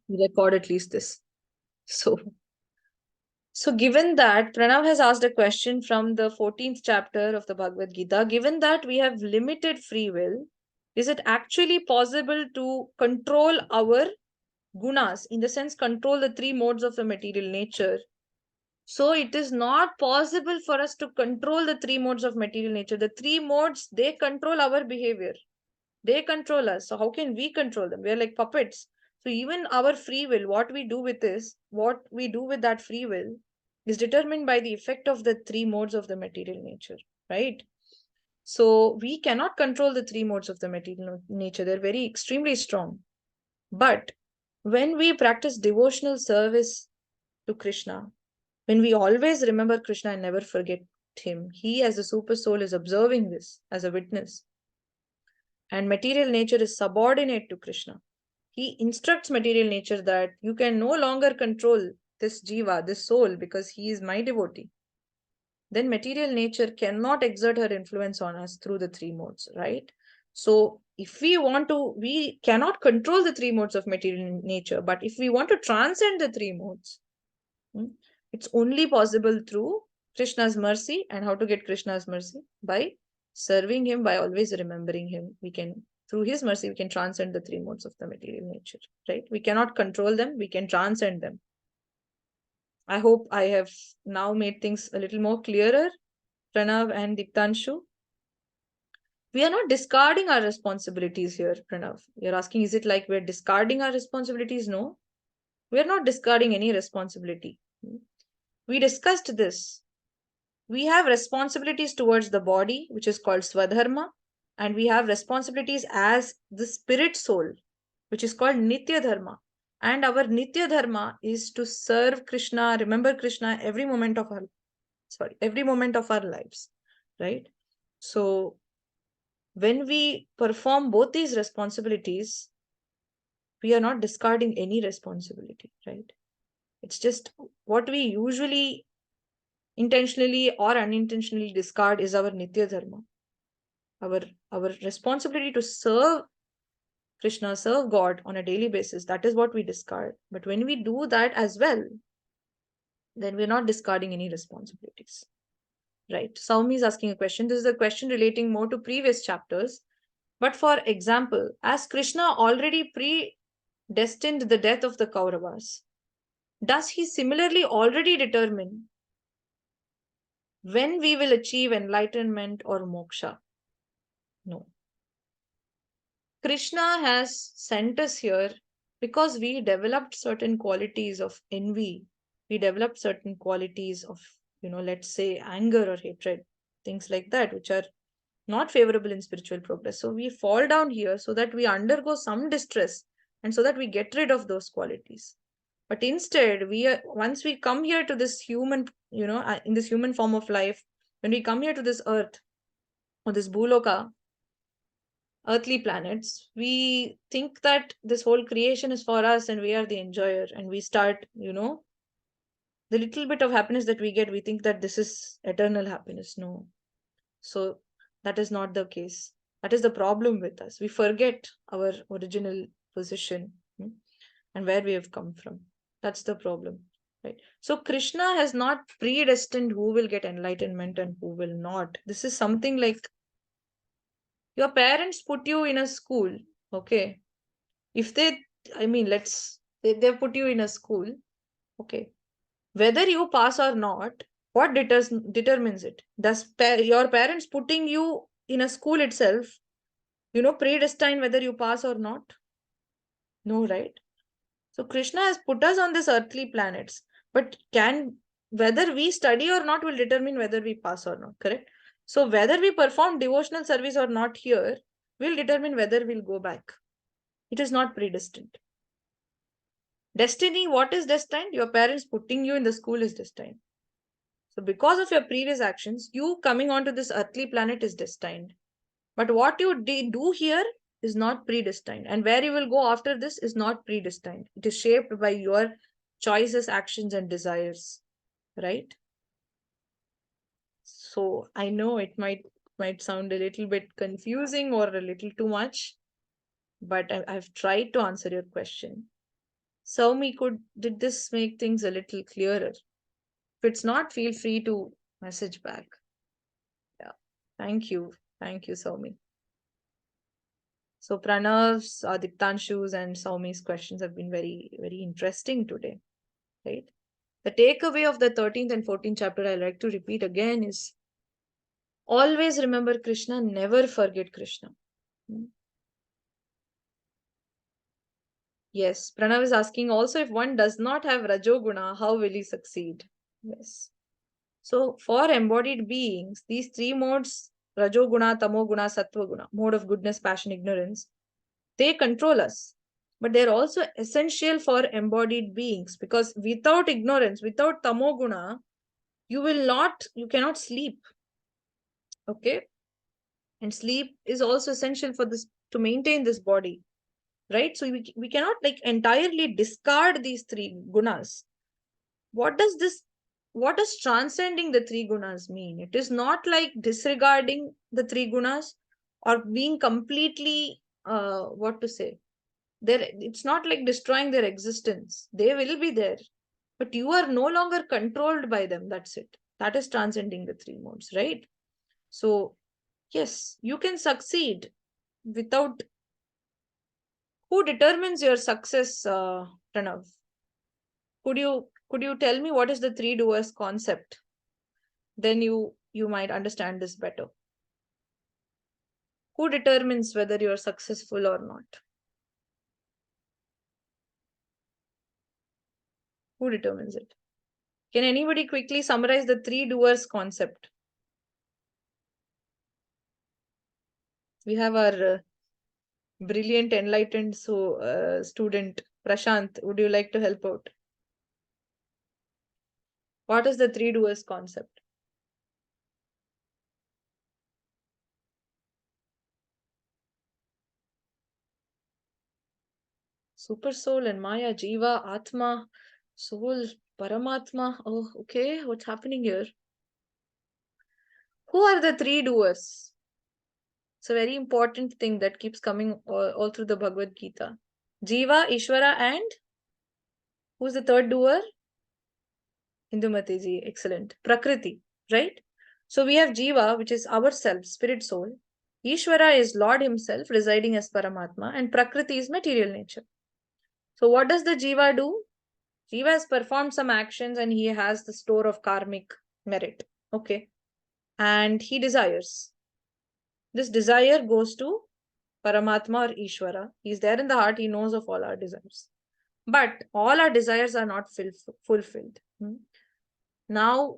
record at least this. So, so given that Pranav has asked a question from the 14th chapter of the Bhagavad Gita, given that we have limited free will, is it actually possible to control our gunas, in the sense control the three modes of the material nature? So it is not possible for us to control the three modes of material nature. The three modes, they control our behavior. They control us. So how can we control them? We are like puppets. So even our free will, what we do with that free will is determined by the effect of the three modes of the material nature, right? So we cannot control the three modes of the material nature. They're very extremely strong. But when we practice devotional service to Krishna, when we always remember Krishna and never forget him, he as the super soul is observing this as a witness. And material nature is subordinate to Krishna. He instructs material nature that you can no longer control this jiva, this soul, because he is my devotee. Then material nature cannot exert her influence on us through the three modes, right? So if we want to, we cannot control the three modes of material nature, but if we want to transcend the three modes, it's only possible through Krishna's mercy. And how to get Krishna's mercy? By serving him, by always remembering him. We can, through his mercy, we can transcend the three modes of the material nature, right? We cannot control them, we can transcend them. I hope I have now made things a little more clearer, Pranav and Diktanshu. We are not discarding our responsibilities here, Pranav. You're asking, is it like we're discarding our responsibilities? No, we are not discarding any responsibility. We discussed this. We have responsibilities towards the body, which is called Swadharma, and we have responsibilities as the spirit soul, which is called Nitya Dharma. And our Nitya Dharma is to serve Krishna, remember Krishna every moment of our lives, right? So when we perform both these responsibilities, we are not discarding any responsibility, right? It's just what we usually intentionally or unintentionally discard is our Nitya Dharma. Our responsibility to serve Krishna, serve God on a daily basis, that is what we discard. But when we do that as well, then we're not discarding any responsibilities. Right. Saumi is asking a question. This is a question relating more to previous chapters. But for example, as Krishna already predestined the death of the Kauravas, does he similarly already determine when we will achieve enlightenment or moksha? No. Krishna has sent us here because we developed certain qualities of envy. We developed certain qualities of, let's say anger or hatred, things like that, which are not favorable in spiritual progress. So we fall down here so that we undergo some distress and so that we get rid of those qualities. But instead, once we come here to this human, in this human form of life, when we come here to this earth or this Bhuloka, earthly planets, we think that this whole creation is for us and we are the enjoyer. And we start, the little bit of happiness that we get, we think that this is eternal happiness. No. So that is not the case. That is the problem with us. We forget our original position and where we have come from. That's the problem. Right. So Krishna has not predestined who will get enlightenment and who will not. This is something like your parents put you in a school. Okay. If they, they put you in a school. Okay. Whether you pass or not, what determines it? Does your parents putting you in a school itself, predestine whether you pass or not? No, right? So Krishna has put us on this earthly planets, but whether we study or not will determine whether we pass or not, correct? So whether we perform devotional service or not here will determine whether we'll go back. It is not predestined. Destiny, what is destined? Your parents putting you in the school is destined. So because of your previous actions, you coming onto this earthly planet is destined. But what you do here is not predestined. And where you will go after this is not predestined. It is shaped by your choices, actions, and desires. Right? So I know it might sound a little bit confusing or a little too much, but I've tried to answer your question. Saumi, did this make things a little clearer? If it's not, feel free to message back. Yeah. Thank you. Thank you, Saumi. So Pranav's, Diptanshu's and Saumi's questions have been very, very interesting today, right? The takeaway of the 13th and 14th chapter I like to repeat again is always remember Krishna, never forget Krishna. Yes, Pranav is asking also, if one does not have Rajoguna, how will he succeed? Yes. So for embodied beings, these three modes, Rajoguna, Tamoguna, Sattva-guna, mode of goodness, passion, ignorance, they control us. But they're also essential for embodied beings, because without ignorance, without Tamoguna, you cannot sleep. Okay? And sleep is also essential for this, to maintain this body, right? So we cannot like entirely discard these three gunas. What does transcending the three gunas mean? It is not like disregarding the three gunas or being completely what to say, there, it's not like destroying their existence. They will be there, but you are no longer controlled by them. That's it. That is transcending the three modes, right? So yes, you can succeed without. Who determines your success, Pranav? Could you tell me what is the three doers concept? Then you might understand this better. Who determines whether you're successful or not? Who determines it? Can anybody quickly summarize the three doers concept? We have our brilliant, enlightened student Prashant. Would you like to help out? What is the three doers concept? Super soul and Maya, Jiva, Atma, soul, Paramatma. Oh, okay. What's happening here? Who are the three doers? It's a very important thing that keeps coming all through the Bhagavad Gita. Jiva, Ishvara, and who's the third doer? Indumati ji. Excellent. Prakriti, right? So we have Jiva, which is ourself, spirit soul. Ishvara is Lord himself residing as Paramatma, and Prakriti is material nature. So what does the Jiva do? Jiva has performed some actions and he has the store of karmic merit. Okay. And he desires. This desire goes to Paramatma or Ishvara. He's there in the heart. He knows of all our desires. But all our desires are not fulfilled. Now,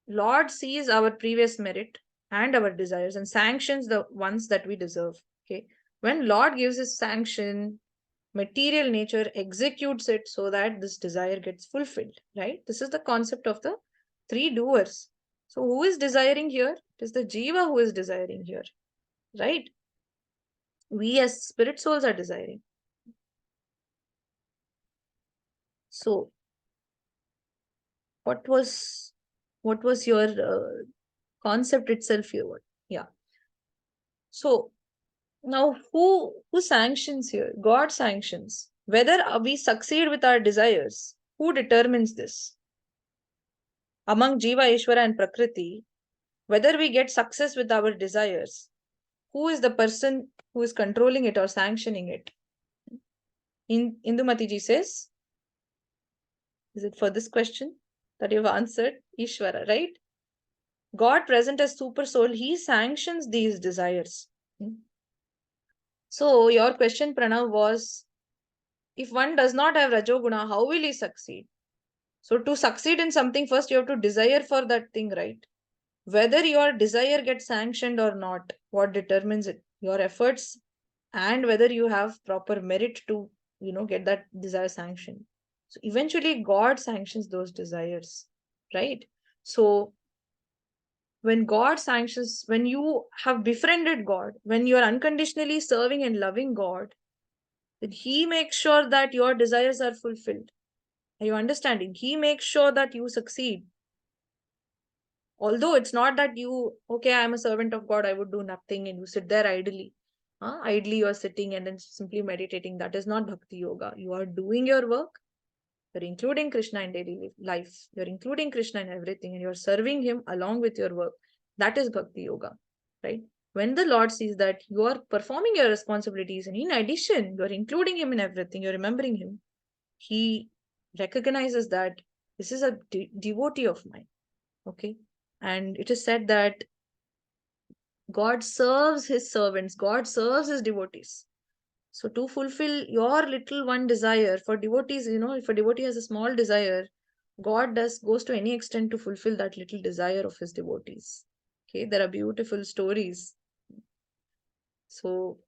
Lord sees our previous merit and our desires and sanctions the ones that we deserve. Okay. When Lord gives his sanction, material nature executes it so that this desire gets fulfilled, right? This is the concept of the three doers. So who is desiring here? It is the Jiva who is desiring here, right? We as spirit souls are desiring. So what was your concept itself here? Yeah. So now who sanctions here? God sanctions. Whether we succeed with our desires, who determines this? Among Jiva, Ishvara and Prakriti, whether we get success with our desires, who is the person who is controlling it or sanctioning it? Indumati ji says, is it for this question that you've answered? Ishvara, right? God present as super soul, he sanctions these desires. So your question, Pranav, was, if one does not have Rajoguna, how will he succeed? So to succeed in something, first you have to desire for that thing, right? Whether your desire gets sanctioned or not, what determines it? Your efforts and whether you have proper merit to, get that desire sanctioned. So eventually God sanctions those desires, right? So when God sanctions, when you have befriended God, when you are unconditionally serving and loving God, then he makes sure that your desires are fulfilled. Are you understanding? He makes sure that you succeed. Although it's not that you, okay, I'm a servant of God, I would do nothing, and you sit there idly. Idly you're sitting and then simply meditating. That is not bhakti yoga. You are doing your work, You're including Krishna in daily life. You're including Krishna in everything, and you're serving him along with your work. That is Bhakti Yoga, right? When the Lord sees that you are performing your responsibilities, and in addition, you're including him in everything, you're remembering him, he recognizes that this is a devotee of mine. Okay. And it is said that God serves his servants, God serves his devotees. So to fulfill your little one desire for devotees, if a devotee has a small desire, God goes to any extent to fulfill that little desire of his devotees. Okay, there are beautiful stories. So,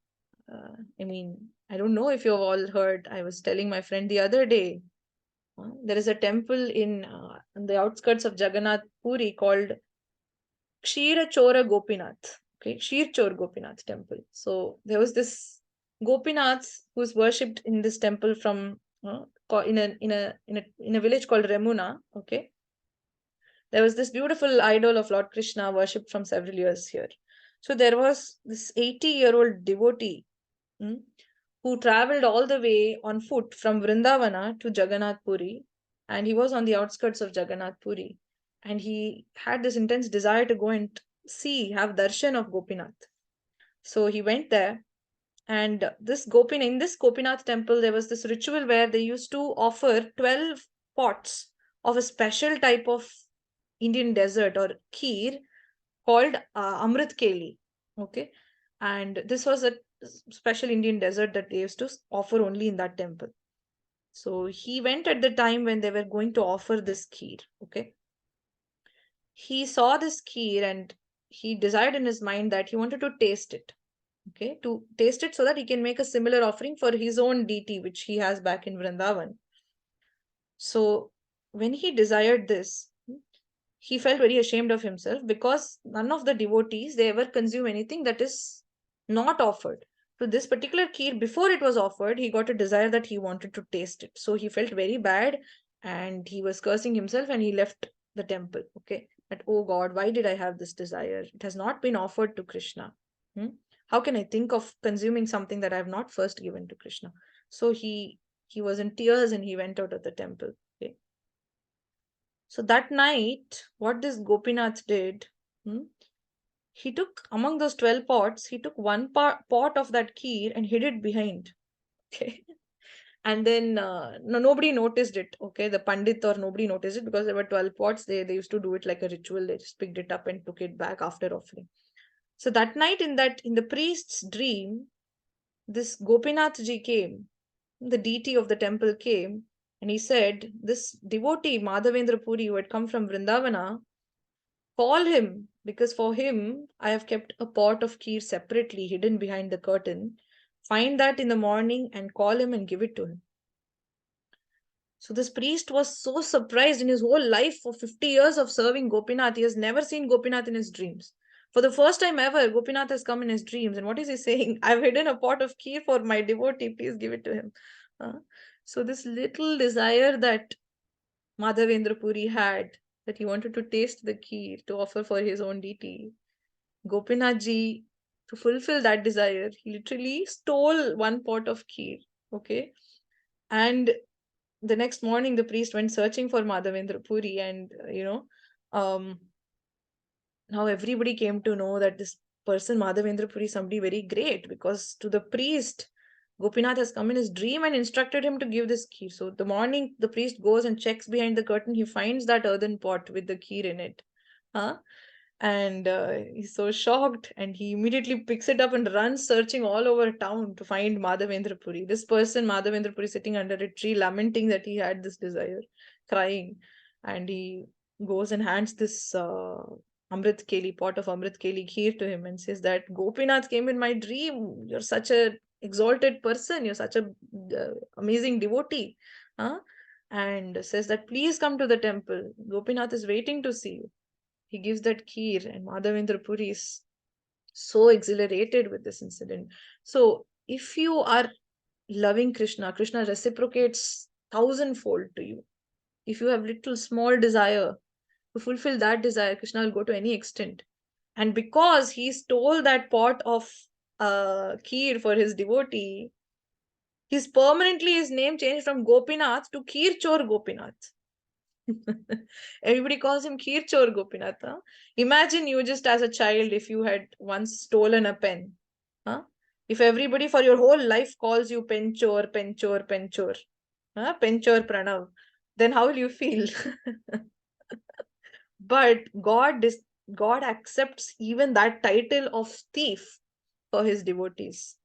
I don't know if you've all heard. I was telling my friend the other day, there is a temple in the outskirts of Jagannath Puri called Kshira Chora Gopinath. Okay, Kshir Chor Gopinath temple. So there was this Gopinath who's worshipped in this temple from in a village called Remuna. Okay, there was this beautiful idol of Lord Krishna worshipped from several years here. So there was this 80-year-old devotee, hmm, who traveled all the way on foot from Vrindavana to Jagannath Puri, and he was on the outskirts of Jagannath Puri, and he had this intense desire to go and have darshan of Gopinath. So he went there, and in this Gopinath temple, there was this ritual where they used to offer 12 pots of a special type of Indian dessert or kheer called Amrit Keli. Okay. And this was a special Indian dessert that they used to offer only in that temple. So he went at the time when they were going to offer this kheer. Okay. He saw this kheer and he desired in his mind that he wanted to taste it. Okay. To taste it so that he can make a similar offering for his own deity, which he has back in Vrindavan. So when he desired this, he felt very ashamed of himself because none of the devotees they ever consume anything that is not offered. So this particular kheer, before it was offered, he got a desire that he wanted to taste it. So he felt very bad and he was cursing himself and he left the temple. Okay. That, oh God, why did I have this desire? It has not been offered to Krishna. How can I think of consuming something that I have not first given to Krishna? So he was in tears and he went out of the temple. Okay. So that night, what this Gopinath did, he took among those 12 pots, he took one pot of that kheer and hid it behind. Okay. And then nobody noticed it. Okay. The Pandit or nobody noticed it because there were 12 pots. They used to do it like a ritual. They just picked it up and took it back after offering. So that night in the priest's dream, this Gopinath ji came, the deity of the temple came, and he said, this devotee, Madhavendra Puri, who had come from Vrindavana, call him, because for him I have kept a pot of kheer separately hidden behind the curtain. Find that in the morning and call him and give it to him. So this priest was so surprised. In his whole life for 50 years of serving Gopinath, he has never seen Gopinath in his dreams. For the first time ever, Gopinath has come in his dreams. And what is he saying? I've hidden a pot of kheer for my devotee. Please give it to him. So this little desire that Madhavendra Puri had, that he wanted to taste the kheer to offer for his own deity, Gopinath ji, to fulfill that desire, he literally stole one pot of kheer. Okay. And the next morning, the priest went searching for Madhavendra Puri, and now everybody came to know that this person, Madhavendra Puri, is somebody very great, because to the priest, Gopinath has come in his dream and instructed him to give this kheer. So the morning the priest goes and checks behind the curtain, he finds that earthen pot with the kheer in it. Huh? And he's so shocked, and he immediately picks it up and runs searching all over town to find Madhavendra Puri. This person, Madhavendra Puri, sitting under a tree lamenting that he had this desire, crying. And he goes and hands this Amrit Keli, pot of Amrit Keli kheer to him, and says that Gopinath came in my dream. You're such a exalted person. You're such a amazing devotee. Huh? And says that please come to the temple. Gopinath is waiting to see you. He gives that kheer, and Madhavendra Puri is so exhilarated with this incident. So if you are loving Krishna, Krishna reciprocates thousandfold to you. If you have little small desire, to fulfill that desire, Krishna will go to any extent. And because he stole that pot of kheer for his devotee, Permanently his name changed from Gopinath to Kirchor Gopinath. Everybody calls him Kirchor Gopinath. Huh? Imagine you just as a child, if you had once stolen a pen. Huh? If everybody for your whole life calls you Penchor, Penchor, Penchor, Penchor Pranav, then how will you feel? But God accepts even that title of thief for his devotees.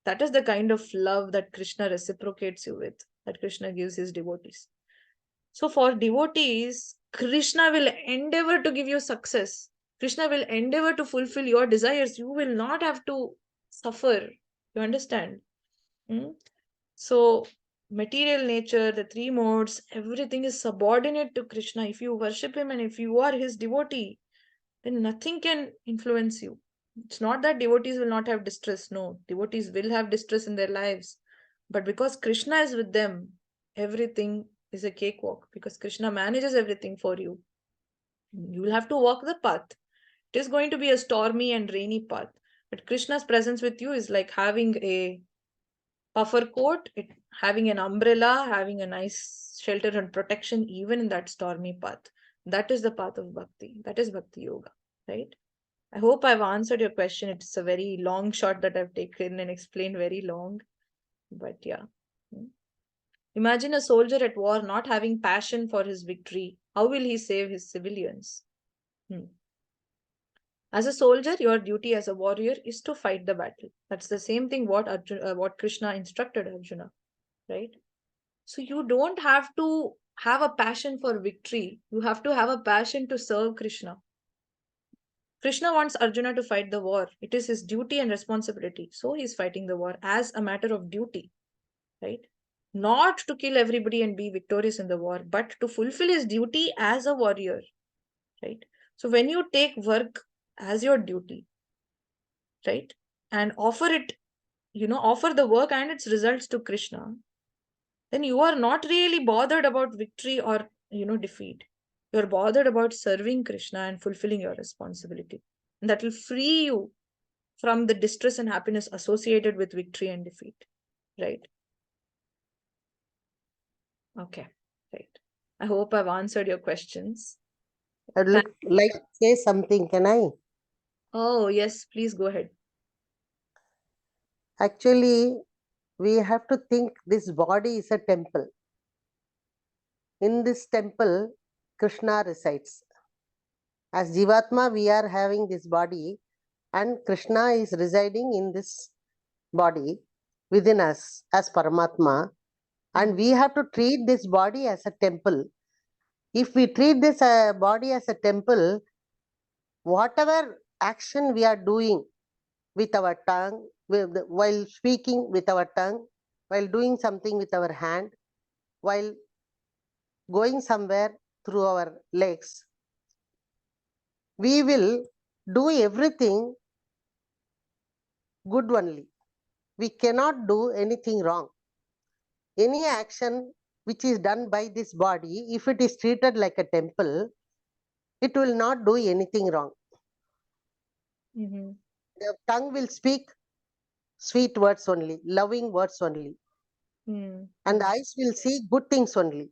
That is the kind of love that Krishna reciprocates you with, that Krishna gives his devotees. So for devotees, Krishna will endeavor to give you success. Krishna will endeavor to fulfill your desires. You will not have to suffer. You understand? Hmm? So material nature, the three modes, everything is subordinate to Krishna. If you worship him and if you are his devotee, then nothing can influence you. It's not that devotees will not have distress. No, devotees will have distress in their lives. But because Krishna is with them, everything is a cakewalk because Krishna manages everything for you. You will have to walk the path. It is going to be a stormy and rainy path. But Krishna's presence with you is like having a puffer coat, having an umbrella, having a nice shelter and protection even in that stormy path. That is the path of bhakti. That is bhakti yoga, right? I hope I've answered your question. It's a very long shot that I've taken and explained very long. But yeah. Imagine a soldier at war not having passion for his victory. How will he save his civilians? As a soldier, your duty as a warrior is to fight the battle. That's the same thing what Krishna instructed Arjuna, right? So you don't have to have a passion for victory. You have to have a passion to serve Krishna. Krishna wants Arjuna to fight the war. It is his duty and responsibility. So he's fighting the war as a matter of duty, right? Not to kill everybody and be victorious in the war, but to fulfill his duty as a warrior, right? So when you take work as your duty, right, and offer it, offer the work and its results to Krishna, then you are not really bothered about victory or, defeat. You're bothered about serving Krishna and fulfilling your responsibility. And that will free you from the distress and happiness associated with victory and defeat, right? Okay, right. I hope I've answered your questions. I'd like to say something, can I? Oh, yes, please go ahead. Actually, we have to think this body is a temple. In this temple, Krishna resides. As Jivatma, we are having this body, and Krishna is residing in this body within us as Paramatma. And we have to treat this body as a temple. If we treat this body as a temple, whatever action we are doing with our tongue, while speaking with our tongue, while doing something with our hand, while going somewhere through our legs, we will do everything good only. We cannot do anything wrong. Any action which is done by this body, if it is treated like a temple, it will not do anything wrong. The tongue will speak sweet words only, loving words only. And the eyes will see good things only.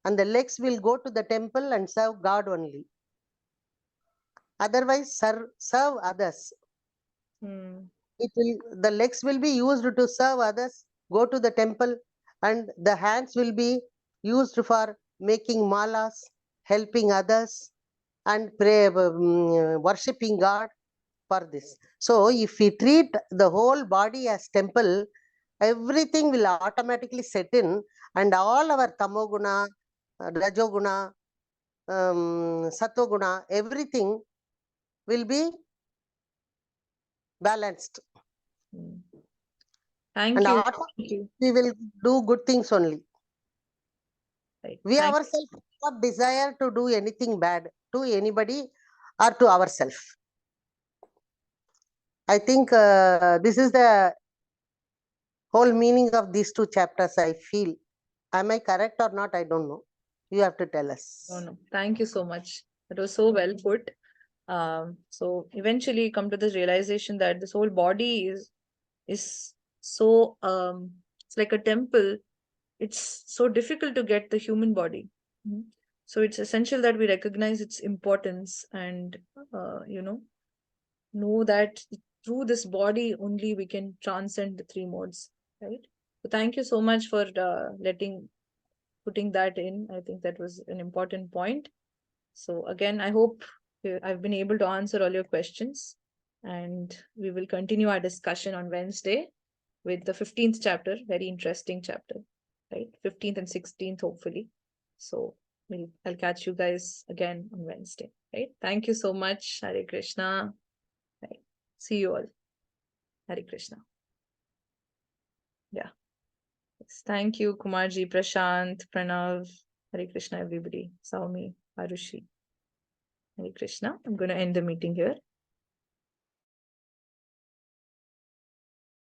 And the legs will go to the temple and serve God only. Otherwise, serve others. The legs will be used to serve others, go to the temple, and the hands will be used for making malas, helping others, and worshipping God for this. So, if we treat the whole body as temple, everything will automatically set in, and all our tamoguna, rajoguna, satoguna, everything will be balanced. Thank you. We will do good things only. Right. We ourselves do not desire to do anything bad to anybody or to ourselves. I think this is the whole meaning of these two chapters, I feel. Am I correct or not? I don't know. You have to tell us. No. Thank you so much. That was so well put. So eventually come to this realization that this whole body is so It's like a temple. It's so difficult to get the human body. So it's essential that we recognize its importance and, know that through this body only we can transcend the three modes, right? So thank you so much for putting that in. I think that was an important point. So again, I hope I've been able to answer all your questions, and we will continue our discussion on Wednesday with the 15th chapter, very interesting chapter, right? 15th and 16th, hopefully. So I'll catch you guys again on Wednesday, right? Thank you so much. Hare Krishna. Right. See you all. Hare Krishna. Yeah. Yes. Thank you, Kumarji, Prashant, Pranav. Hare Krishna, everybody. Saumi, Arushi. Hare Krishna. I'm going to end the meeting here.